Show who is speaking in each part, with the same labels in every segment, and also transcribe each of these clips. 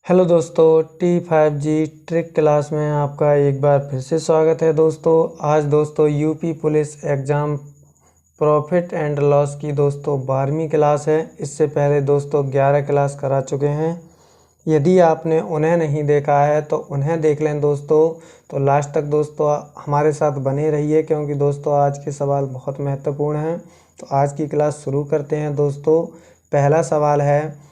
Speaker 1: Hello दोस्तों, T5G trick class में आपका एक बार फिर से स्वागत है। दोस्तों आज दोस्तों UP police exam profit and loss की दोस्तों 12वीं क्लास है। इससे पहले दोस्तों 11 क्लास करा चुके हैं। यदि आपने उन्हें नहीं देखा है तो उन्हें देख लें दोस्तों। तो लास्ट तक दोस्तों हमारे साथ बने रहिए, क्योंकि दोस्तों आज के सवाल बहुत महत्वपूर्ण हैं। तो आज की क्लास शुरू करते हैं दोस्तों। पहला सवाल है,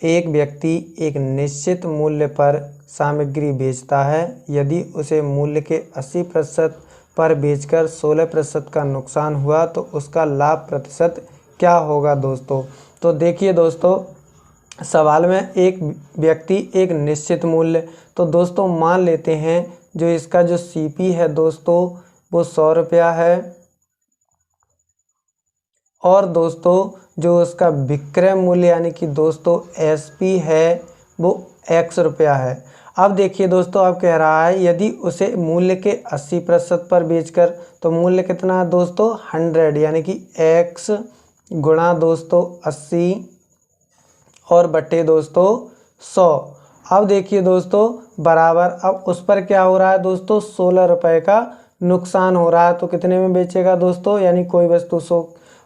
Speaker 1: एक व्यक्ति एक निश्चित मूल्य पर सामग्री बेचता है। यदि उसे मूल्य के 80% पर बेचकर 16% का नुकसान हुआ तो उसका लाभ प्रतिशत क्या होगा दोस्तों। तो देखिए दोस्तों, सवाल में एक व्यक्ति एक निश्चित मूल्य, तो दोस्तों मान लेते हैं जो इसका जो सीपी है दोस्तों वो 100 रुपया है, और दोस्तों जो उसका विक्रय मूल्य यानी कि दोस्तों एसपी है वो x रुपया है। अब देखिए दोस्तों, अब कह रहा है यदि उसे मूल्य के 80% पर बेचकर, तो मूल्य कितना है दोस्तों 100, यानी कि x गुणा दोस्तों 80 और बटे दोस्तों 100। अब देखिए दोस्तों बराबर, अब उस पर क्या हो रहा है दोस्तों 16 रुपये का नुकसान हो रहा है। तो कितने में बेचेगा दोस्तों, यानी कोई वस्तु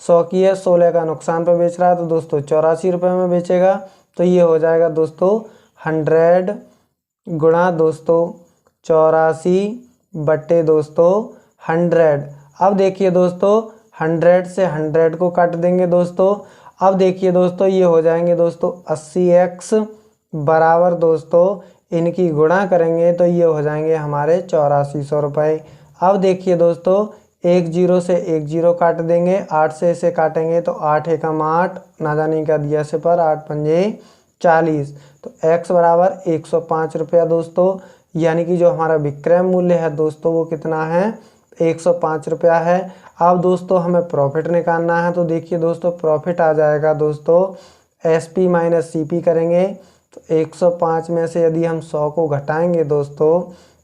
Speaker 1: 100 की है, 16 का नुकसान पर बेच रहा है, तो दोस्तों 84 रुपये में बेचेगा। तो ये हो जाएगा दोस्तों 100 गुणा दोस्तों 84 बटे दोस्तों 100। अब देखिए दोस्तों 100 से 100 को काट देंगे दोस्तों। अब देखिए दोस्तों ये हो जाएंगे दोस्तों 80x बराबर दोस्तों इनकी गुणा करेंगे तो ये हो जाएंगे हमारे 8400 रुपये। अब देखिए दोस्तों एक जीरो से एक जीरो काट देंगे, 8 से इसे काटेंगे तो 8 एकम 8, ना जाने का दिया से पर 8 पंजे 40, तो x बराबर 105 रुपया दोस्तों। यानी कि जो हमारा विक्रय मूल्य है दोस्तों वो कितना है 105 रुपया है। अब दोस्तों हमें प्रॉफिट निकालना है, तो देखिए दोस्तों प्रॉफिट आ जाएगा दोस्तों SP माइनस CP करेंगे तो 105 में से यदि हम 100 को घटाएंगे दोस्तों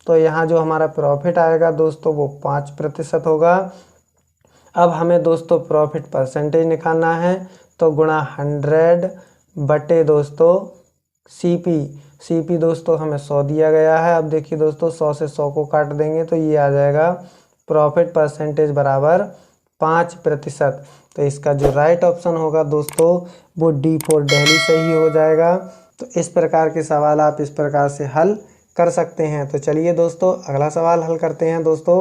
Speaker 1: तो यहाँ जो हमारा प्रॉफिट आएगा दोस्तों वो 5% होगा। अब हमें दोस्तों प्रॉफिट परसेंटेज निकालना है, तो गुणा 100 बटे दोस्तों CP दोस्तों हमें 100 दिया गया है। अब देखिए दोस्तों 100 से 100 को काट देंगे तो ये आ जाएगा प्रॉफिट परसेंटेज बराबर 5%। तो इसका जो राइट ऑप्शन होगा दोस्तों वो D4 दिल्ली सही हो जाएगा। तो इस प्रकार के सवाल आप इस प्रकार से हल कर सकते हैं। तो चलिए दोस्तों अगला सवाल हल करते हैं दोस्तों।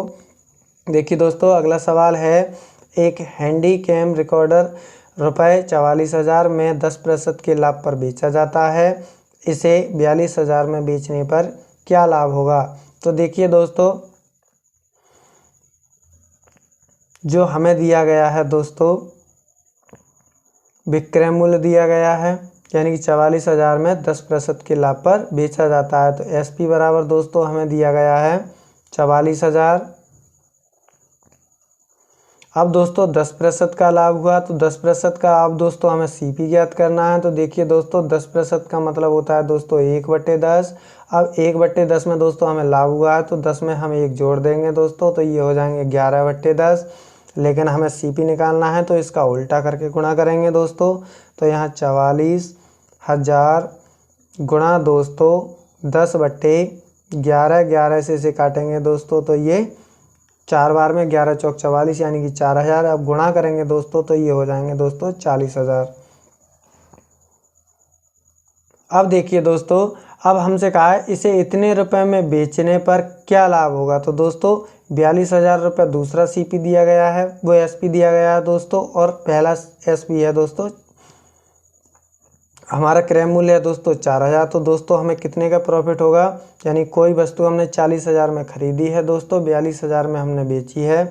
Speaker 1: देखिए दोस्तों अगला सवाल है, एक हैंडी कैम रिकॉर्डर रुपये 44,000 में 10% के लाभ पर बेचा जाता है। इसे 42,000 में बेचने पर क्या लाभ होगा। तो देखिए दोस्तों जो हमें दिया गया है दोस्तों विक्रय मूल्य दिया गया है, यानी कि 44,000 में 10% के लाभ पर बेचा जाता है। तो SP बराबर दोस्तों हमें दिया गया है 44,000। अब दोस्तों 10% का लाभ हुआ, तो 10% का अब दोस्तों हमें CP ज्ञात करना है। तो देखिए दोस्तों 10% का मतलब होता है दोस्तों 1/10। अब 1/10 में दोस्तों हमें लाभ हुआ है, तो 10 में हम 1 जोड़ देंगे दोस्तों, तो ये हो जाएंगे 11/10। लेकिन हमें CP निकालना है तो इसका उल्टा करके गुणा करेंगे दोस्तों। तो यहाँ 44,000 गुणा दोस्तों 10/11, 11 से इसे काटेंगे दोस्तों तो ये 4 बार में 11 चौक 44 यानी कि 4,000। अब गुणा करेंगे दोस्तों तो ये हो जाएंगे दोस्तों 40,000। अब देखिए दोस्तों, अब हमसे कहा है इसे इतने रुपए में बेचने पर क्या लाभ होगा। तो दोस्तों 42,000 रुपये दूसरा CP दिया गया है, वो SP दिया गया है दोस्तों, और पहला SP है दोस्तों हमारा क्रय मूल्य है दोस्तों 4,000। तो दोस्तों हमें कितने का प्रॉफिट होगा, यानी कोई वस्तु हमने 40,000 में खरीदी है दोस्तों, 42,000 में हमने बेची है,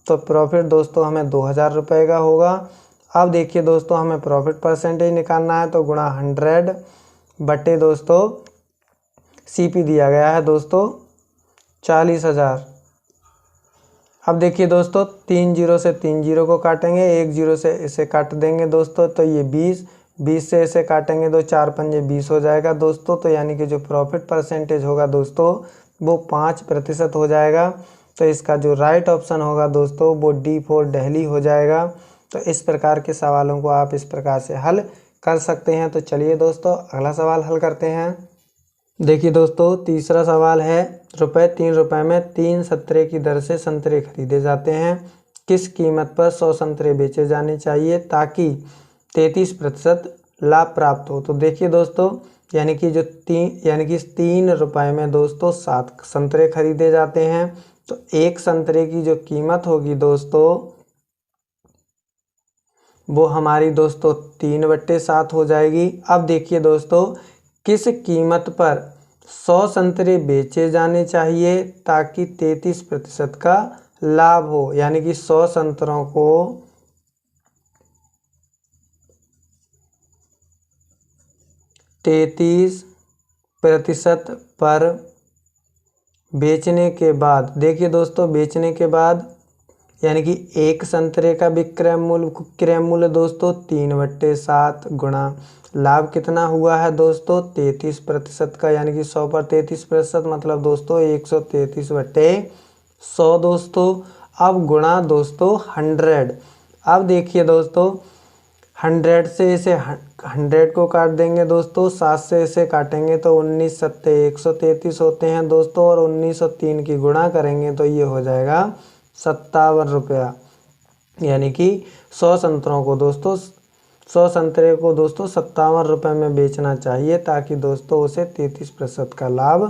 Speaker 1: तो प्रॉफिट दोस्तों हमें 2,000 रुपये का होगा। अब देखिए दोस्तों हमें प्रॉफिट परसेंटेज निकालना है, तो गुणा 100 बटे दोस्तों CP दिया गया है दोस्तों 40,000। अब देखिए दोस्तों 3 जीरो से 3 जीरो को काटेंगे, 1 जीरो से इसे काट देंगे दोस्तों, तो ये 20 से इसे काटेंगे तो 4 पंजे 20 हो जाएगा दोस्तों। तो यानी कि जो प्रॉफिट परसेंटेज होगा दोस्तों वो 5% हो जाएगा। तो इसका जो राइट ऑप्शन होगा दोस्तों वो D4 दिल्ली हो जाएगा। तो इस प्रकार के सवालों को आप इस प्रकार से हल कर सकते हैं। तो चलिए दोस्तों अगला सवाल हल करते हैं। देखिए दोस्तों, तीसरा सवाल है, ₹3 में 3 संतरे की दर से संतरे खरीदे जाते हैं। किस कीमत पर 100 संतरे बेचे जाने चाहिए ताकि 33% लाभ प्राप्त हो। तो देखिए दोस्तों, यानी कि ₹3 में दोस्तों 7 संतरे खरीदे जाते हैं। तो एक संतरे की जो कीमत होगी दोस्तों, वो हमारी दोस्तों 3/7 हो जाएगी। अब देखिए दोस्तों, किस कीमत पर 100 संतरे बेचे जाने चाहिए ताकि 33% का लाभ हो, यानी कि 100 संतरों को 33% पर बेचने के बाद, देखिए दोस्तों, बेचने के बाद यानी कि एक संतरे का क्रय मूल्य दोस्तों 3/7 गुणा लाभ कितना हुआ है दोस्तों 33% का, यानी कि 100 पर 33% मतलब दोस्तों 133/100 दोस्तों। अब गुणा दोस्तों 100। अब देखिए दोस्तों, 100 से इसे 100 को काट देंगे दोस्तों, 7 से इसे काटेंगे तो 19 सत्ते 133 होते हैं दोस्तों, और 1903 की गुणा करेंगे तो ये हो जाएगा ₹57। यानी कि 100 संतरों को दोस्तों 100 संतरे को दोस्तों ₹57 में बेचना चाहिए ताकि दोस्तों उसे 33% का लाभ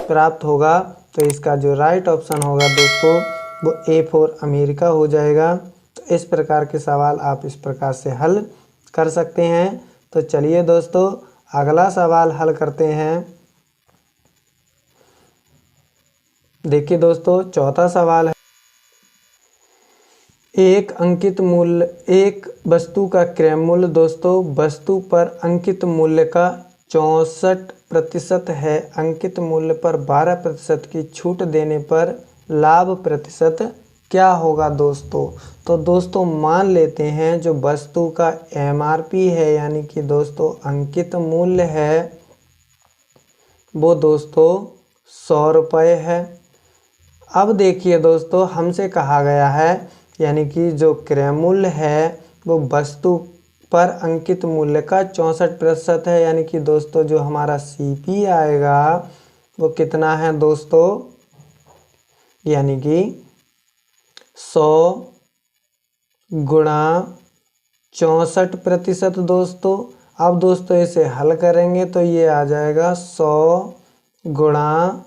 Speaker 1: प्राप्त होगा। तो इसका जो राइट ऑप्शन होगा दोस्तों, वो A फॉर अमेरिका हो जाएगा। तो इस प्रकार के सवाल आप इस प्रकार से हल कर सकते हैं। तो चलिए दोस्तों, अगला सवाल हल करते हैं। देखिए दोस्तों, चौथा सवाल है, एक वस्तु का क्रय मूल्य दोस्तों वस्तु पर अंकित मूल्य का 64% है। अंकित मूल्य पर 12% की छूट देने पर लाभ प्रतिशत क्या होगा दोस्तों। तो दोस्तों मान लेते हैं जो वस्तु का MRP है, यानी कि दोस्तों अंकित मूल्य है, वो दोस्तों ₹100 है। अब देखिए दोस्तों, हमसे कहा गया है, यानी कि जो क्रय मूल्य है वो वस्तु पर अंकित मूल्य का 64% है, यानी कि दोस्तों जो हमारा CP आएगा वो कितना है दोस्तों, यानी कि 100 गुणा 64% दोस्तों। अब दोस्तों इसे हल करेंगे तो ये आ जाएगा 100 गुणा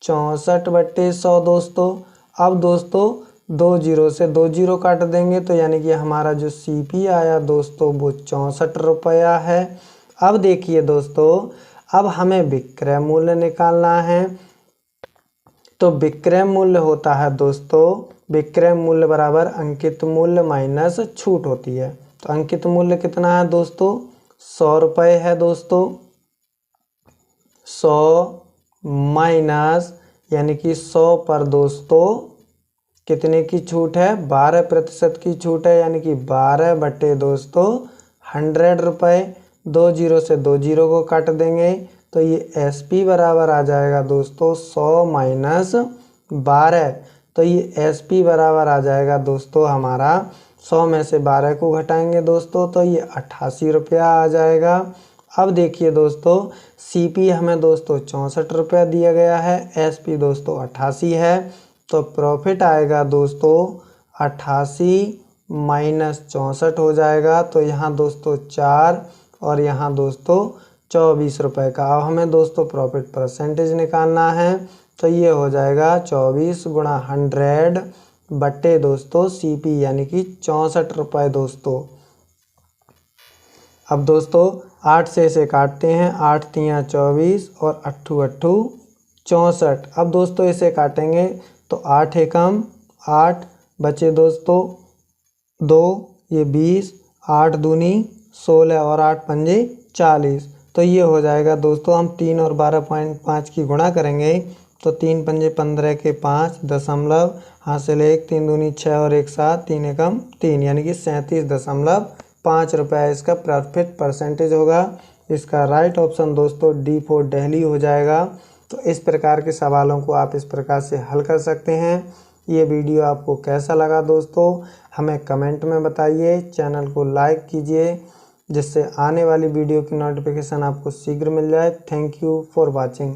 Speaker 1: 64/100 दोस्तों। अब दोस्तों 2 जीरो से 2 जीरो काट देंगे तो यानी कि हमारा जो CP आया दोस्तों वो ₹64 है। अब देखिए दोस्तों, अब हमें विक्रय मूल्य निकालना है। तो विक्रय मूल्य होता है दोस्तों, विक्रय मूल्य बराबर अंकित मूल्य माइनस छूट होती है। तो अंकित मूल्य कितना है दोस्तों, ₹100 है दोस्तों। 100 माइनस, यानी कि 100 पर दोस्तों कितने की छूट है, 12% की छूट है, यानी कि 12 दोस्तों ₹100। 2 जीरो से 2 जीरो को काट देंगे तो ये SP बराबर आ जाएगा दोस्तों 100 माइनस 12। तो ये SP बराबर आ जाएगा दोस्तों हमारा, 100 में से 12 को घटाएंगे दोस्तों तो ये ₹88 आ जाएगा। अब देखिए दोस्तों, CP हमें दोस्तों ₹64 दिया गया है, SP दोस्तों 88 है। तो प्रॉफिट आएगा दोस्तों 88 माइनस 64 हो जाएगा। तो यहाँ दोस्तों 4 और यहाँ दोस्तों ₹24 का। अब हमें दोस्तों प्रॉफिट परसेंटेज निकालना है। तो ये हो जाएगा 24 गुणा 100 बटे दोस्तों CP, यानी कि ₹64 दोस्तों। अब दोस्तों 8 से इसे काटते हैं, 8 तियाँ 24 और 8 8 64। अब दोस्तों इसे काटेंगे तो 8 एकम 8 बचे दोस्तों 2, ये 20, 8 दूनी 16 और 8 पंजे 40। तो ये हो जाएगा दोस्तों, हम 3 और 12.5 की गुणा करेंगे तो 3 पंजे 15 के 5 दशमलव हासिल 1, 3 दूनी 6 और 1 7, 3 एकम 3, यानी कि 37.5 इसका प्रॉफिट परसेंटेज होगा। इसका राइट ऑप्शन दोस्तों D फॉर दिल्ली हो जाएगा। तो इस प्रकार के सवालों को आप इस प्रकार से हल कर सकते हैं। ये वीडियो आपको कैसा लगा दोस्तों, हमें कमेंट में बताइए। चैनल को लाइक कीजिए, जिससे आने वाली वीडियो की नोटिफिकेशन आपको शीघ्र मिल जाए। Thank you for watching.